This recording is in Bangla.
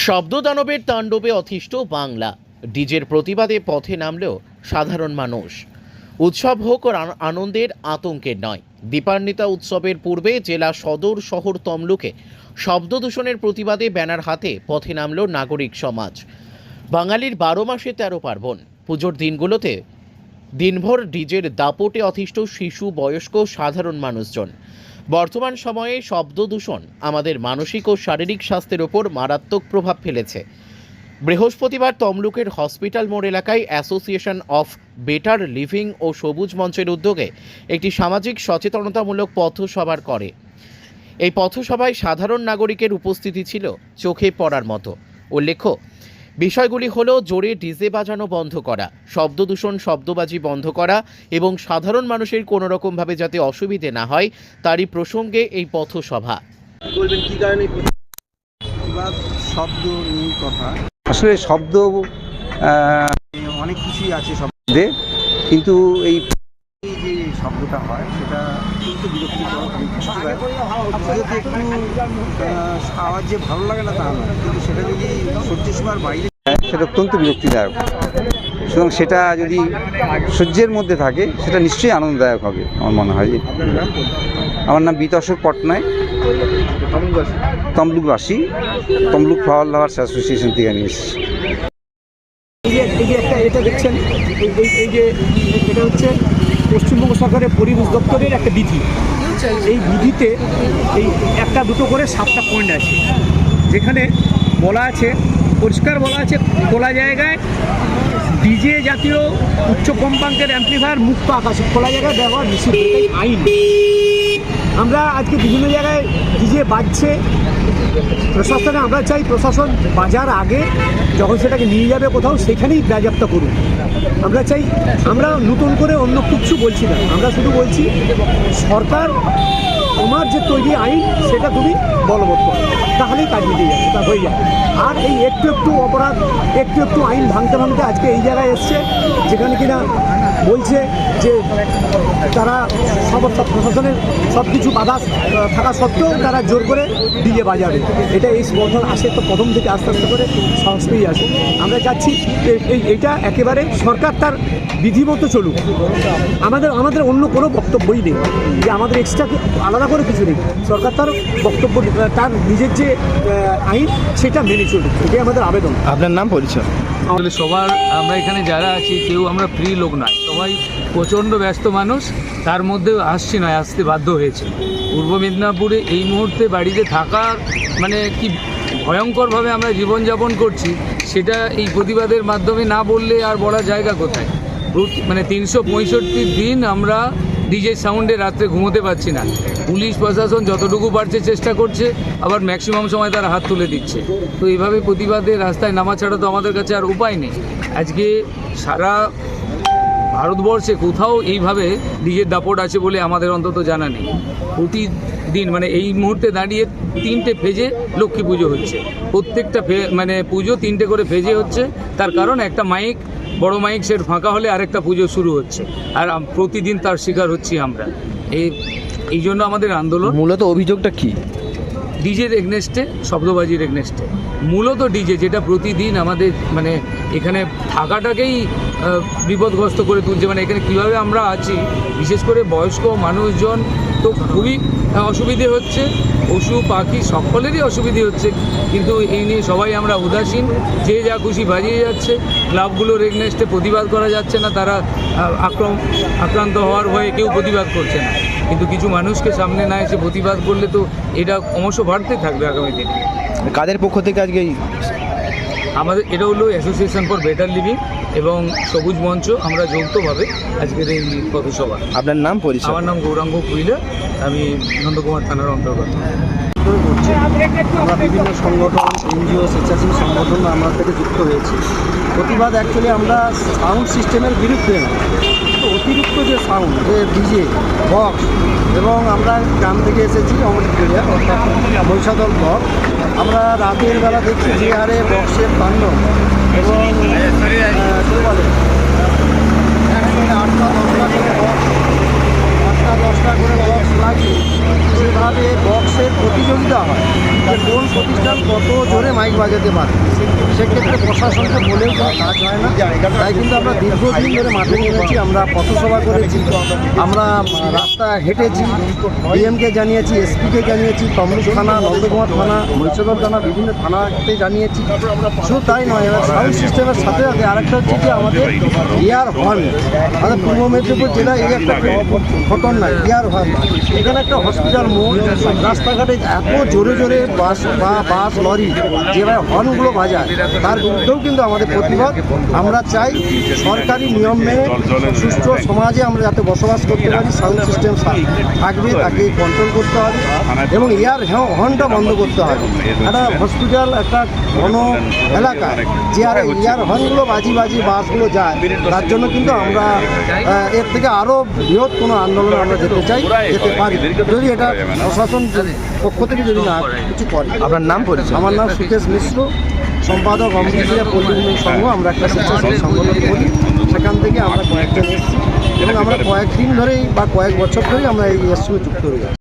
শব্দদানবের তাণ্ডবে অতিষ্ঠ বাংলা। ডিজের প্রতিবাদে পথে নামলেও সাধারণ মানুষ। উৎসব হোক আনন্দের, আতঙ্কের নয়। দীপান্বিতা উৎসবের পূর্বে জেলা সদর শহর তমলুকে শব্দ দূষণের প্রতিবাদে ব্যানার হাতে পথে নামল নাগরিক সমাজ। বাঙালির 12 মাসে 13 পার্বণ। পুজোর দিনগুলোতে দিনভর ডিজের দাপটে অতিষ্ঠ শিশু, বয়স্ক, সাধারণ মানুষজন। বর্তমান সময়ে শব্দ দূষণ আমাদের মানসিক ও শারীরিক স্বাস্থ্যের ওপর মারাত্মক প্রভাব ফেলেছে। বৃহস্পতিবার তমলুকের হসপিটাল মোড় এলাকায় অ্যাসোসিয়েশন অফ বেটার লিভিং ও সবুজ মঞ্চের উদ্যোগে একটি সামাজিক সচেতনতামূলক পথসভা করে। এই পথসভায় সাধারণ নাগরিকের উপস্থিতি ছিল চোখে পড়ার মতো। উল্লেখ্য, বিষয়গুলি হলো জোরে ডিজে বাজানো বন্ধ করা, শব্দ দূষণ, শব্দবাজি বন্ধ করা এবং সাধারণ মানুষের কোনো রকমভাবে যাতে অসুবিধে না হয় তারই প্রসঙ্গে এই পথসভা। বলবেন কি কারণে শব্দ নিয়ে কথা? আসলে শব্দ অনেক কিছুই আছে শব্দে, কিন্তু এই যে শব্দটা হয় সেটা কিন্তু বিরক্তিকর। একটু আওয়াজ যে ভালো লাগে না তা নয়, কিন্তু সেটা যদি সহ্য সীমার বাইরে সেটা অত্যন্ত বিরক্তিদায়ক। সুতরাং সেটা যদি সহ্যের মধ্যে থাকে সেটা নিশ্চয়ই আনন্দদায়ক হবে আমার মনে হয়। আমার নাম বিতর্ষক পটনায়ক, তমলুকবাসী, তমলুক ফ্লাওয়ার লাভার্স অ্যাসোসিয়েশন থেকে নিয়ে এসেছি। এই যে এটা দেখছেন, এই যে এটা হচ্ছে পশ্চিমবঙ্গ সরকারের পরিবেশ দপ্তরের একটা বিধি। এই বিধিতে এই একটা দুটো করে 7টা পয়েন্ট আছে, যেখানে বলা আছে, পরিষ্কার বলা আছে, খোলা জায়গায় ডিজে জাতীয় উচ্চ কম্পাঙ্কের অ্যাম্পলিফায়ার মুক্ত আকাশে খোলা জায়গায় ব্যবহার নিষিদ্ধ, এটাই আইন। আমরা আজকে বিভিন্ন জায়গায় ডিজে বাজছে, প্রশাসনে আমরা চাই প্রশাসন বাজার আগে যখন সেটাকে নিয়ে যাবে কোথাও সেখানেই বাজেয়াপ্ত করুন। আমরা চাই, আমরা নতুন করে অন্য কিছু বলছি না, আমরা শুধু বলছি সরকার তোমার যে তৈরি আইন সেটা তুমি বলবৎ করো, তাহলেই কাজ মিটে যাবে, তা হয়ে যাবে। আর এই একটু একটু অপরাধ, একটু একটু আইন ভাঙতে ভাঙতে আজকে এই জায়গায় এসছে যেখানে কিনা বলছে যে তারা প্রশাসনের সব কিছু বাধা থাকা সত্ত্বেও তারা জোর করে ডিজে বাজাবে। এটা এই বন্ধন আসে তো প্রথম থেকে আস্তে আস্তে করে সাহস পেয়ে আসে। আমরা চাচ্ছি এইটা একেবারে সরকার তার বিধিমতো চলুক। আমাদের অন্য কোনো বক্তব্যই নেই, যে আমাদের এক্সট্রা আলাদা করে কিছু নেই। সরকার তার বক্তব্য, তার নিজের যে আইন সেটা মেনে চলুক, এটাই আমাদের আবেদন। আপনার নাম, পরিচয়? আসলে সবার, আমরা এখানে যারা আছি কেউ আমরা ফ্রি লোক নয়, সবাই প্রচণ্ড ব্যস্ত মানুষ, তার মধ্যেও আসতে বাধ্য হয়েছে। পূর্ব মেদিনীপুরে এই মুহূর্তে বাড়িতে থাকার মানে কি ভয়ঙ্করভাবে আমরা জীবনযাপন করছি, সেটা এই প্রতিবাদের মাধ্যমে না বললে আর বলার জায়গা কোথায়। মানে 365 দিন আমরা ডিজে সাউন্ডে রাত্রে ঘুমোতে পারছি না। পুলিশ প্রশাসন যতটুকু পারছে চেষ্টা করছে, আবার ম্যাক্সিমাম সময় তারা হাত তুলে দিচ্ছে। তো এইভাবে প্রতিবাদে রাস্তায় নামা ছাড়া তো আমাদের কাছে আর উপায় নেই। আজকে সারা ভারতবর্ষে কোথাও এইভাবে ডিজের দাপট আছে বলে আমাদের অন্তত জানা নেই। প্রতিদিন মানে এই মুহূর্তে দাঁড়িয়ে 3টে ফেজে লক্ষ্মী পুজো হচ্ছে, প্রত্যেকটা মানে পুজো 3টে করে ফেজে হচ্ছে। তার কারণ একটা মাইক, বড় মাইক সেট ফাঁকা হলে আরেকটা পুজো শুরু হচ্ছে, আর প্রতিদিন তার শিকার হচ্ছি আমরা। এই জন্য আমাদের আন্দোলন। মূলত অভিযোগটা কি? ডিজের এগনেস্টে, শব্দবাজির এগনেস্টে। মূলত ডিজে যেটা প্রতিদিন আমাদের মানে এখানে থাকাটাকেই বিপদগ্রস্ত করে তুলছে। মানে এখানে কীভাবে আমরা আছি, বিশেষ করে বয়স্ক মানুষজন তো খুবই অসুবিধে হচ্ছে, পশু পাখি সকলেরই অসুবিধে হচ্ছে, কিন্তু এই নিয়ে সবাই আমরা উদাসীন। যে যা খুশি বাজিয়ে যাচ্ছে, ক্লাবগুলোর এগনেস্টে প্রতিবাদ করা যাচ্ছে না, তারা আক্রান্ত হওয়ার ভয়ে কেউ প্রতিবাদ করছে না। কিন্তু কিছু মানুষকে সামনে না এসে প্রতিবাদ করলে তো এটা ক্রমশ বাড়তে থাকবে আগামী দিনে। কাদের পক্ষ থেকে আজকে? আমাদের এটা হলো অ্যাসোসিয়েশন ফর বেটার লিভিং এবং সবুজ মঞ্চ, আমরা যৌথভাবে আজকের এই পথসভা। আপনার নাম, পরিচয়? আমার নাম গৌরাঙ্গ কুইলা, আমি নন্দকুমার থানার অন্তর্গত। আমরা বিভিন্ন সংগঠন, এনজিও, স্বেচ্ছাসেবী সংগঠন আমরা থেকে যুক্ত হয়েছি। প্রতিবাদ অ্যাকচুয়ালি আমরা সাউন্ড সিস্টেমের বিরুদ্ধে না, অতিরিক্ত যে সাউন্ড, যে ডিজে বক্স, এবং আমরা গ্রাম থেকে এসেছি অমৃতবেড়িয়া, অর্থাৎ মহিষাদল ব্লক। আমরা রাতের বেলা দেখছি যে হারে বক্সের তাণ্ডব, এবং কী বলে 8টা 10টা করে বক্স, 8টা 10টা করে বক্স লাগিয়ে সেভাবে বক্সের প্রতিযোগিতা হয় যে কোন প্রতিষ্ঠান কত জোরে মাইক বাজাতে পারে। সেক্ষেত্রে প্রশাসনকে বলেও কোনো কাজ হয় না। তাই কিন্তু আমরা দীর্ঘদিন ধরে মাঠে নেমেছি, আমরা পথসভা করেছি, আমরা রাস্তা হেঁটেছি, ডিএমকে জানিয়েছি, এসপিকে জানিয়েছি, তমলুক থানা, নন্দকুমার থানা, মহিষাদল থানা, বিভিন্ন থানাতে জানিয়েছি। শুধু তাই নয়, এবার সাউন্ড সিস্টেমের সাথে সাথে আরেকটা হচ্ছে যে আমাদের এয়ার হর্ন, আমাদের পূর্ব মেদিনীপুর জেলায় এই একটা ঘটনা এয়ার হর্ন। এখানে একটা হসপিটাল মোড়, রাস্তাঘাটে এত জোরে জোরে বাস লরি যেভাবে হর্নগুলো বাজায়, তার বিরুদ্ধেও কিন্তু আমাদের প্রতিবাদ। আমরা চাই সরকারি নিয়ম মেনে সুস্থ সমাজে আমরা যাতে বসবাস করতে পারি, সাউন্ড সিস্টেম থাকবে, তাকে কন্ট্রোল করতে হবে এবং এয়ার হর্নটা বন্ধ করতে হবে। একটা হসপিটাল, একটা ঘন এলাকা যে আর এয়ার হর্নগুলো বাজি বাসগুলো যায়, তার জন্য কিন্তু আমরা এর থেকে আরও বৃহৎ কোনো আন্দোলন আমরা যেতে পারি যদি এটা প্রশাসন পক্ষ থেকে যদি না কিছু করে। আপনার নাম পরিচয়? আমার নাম সুকেশ মিশ্র, সম্পাদক অমৃতসর পল্লী উন্নয়ন সংঘ। আমরা একটা স্বেচ্ছাসেবী সংগঠন করি, সেখান থেকে আমরা কয়েকজন এসেছি এবং আমরা কয়েকদিন ধরেই বা কয়েক বছর ধরেই আমরা এই এর সঙ্গে যুক্ত রয়েছি।